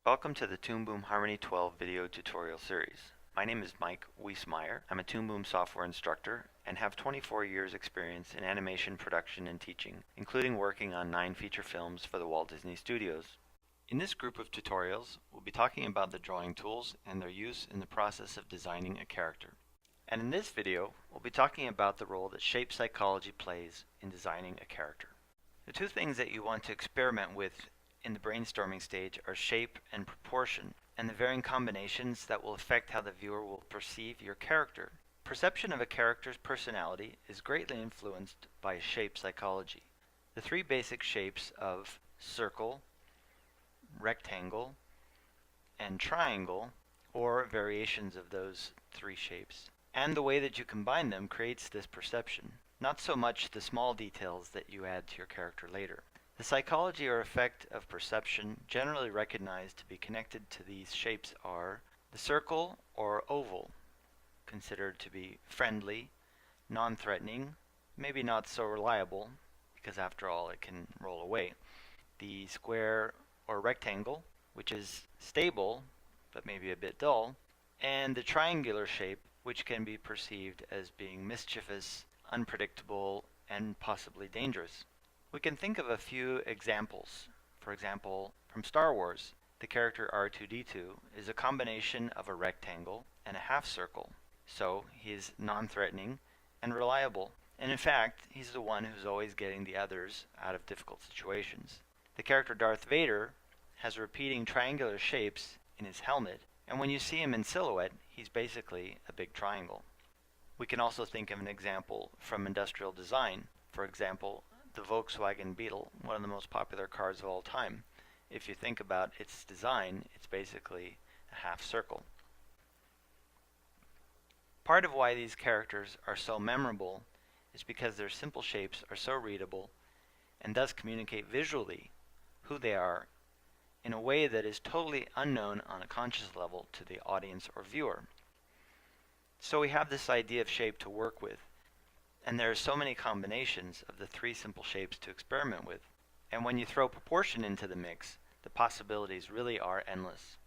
Welcome to the Toon Boom Harmony 12 video tutorial series. My name is Mike Wiesmeyer. I'm a Toon Boom software instructor and have 24 years experience in animation production and teaching, including working on 9 feature films for the Walt Disney Studios. In this group of tutorials, we'll be talking about the drawing tools and their use in the process of designing a character. And in this video, we'll be talking about the role that shape psychology plays in designing a character. The two things that you want to experiment with in the brainstorming stage are shape and proportion, and the varying combinations that will affect how the viewer will perceive your character. Perception of a character's personality is greatly influenced by shape psychology. The three basic shapes of circle, rectangle, and triangle, or variations of those three shapes, and the way that you combine them creates this perception, not so much the small details that you add to your character later. The psychology or effect of perception generally recognized to be connected to these shapes are the circle or oval, considered to be friendly, non-threatening, maybe not so reliable, because after all it can roll away. The square or rectangle, which is stable, but maybe a bit dull, and the triangular shape, which can be perceived as being mischievous, unpredictable, and possibly dangerous. We can think of a few examples. For example, from Star Wars, the character R2-D2 is a combination of a rectangle and a half circle, so he is non-threatening and reliable, and in fact, he's the one who's always getting the others out of difficult situations. The character Darth Vader has repeating triangular shapes in his helmet, and when you see him in silhouette, he's basically a big triangle. We can also think of an example from industrial design. For example, the Volkswagen Beetle, one of the most popular cars of all time. If you think about its design, it's basically a half circle. Part of why these characters are so memorable is because their simple shapes are so readable and thus communicate visually who they are in a way that is totally unknown on a conscious level to the audience or viewer. So we have this idea of shape to work with, and there are so many combinations of the three simple shapes to experiment with. And when you throw proportion into the mix, the possibilities really are endless.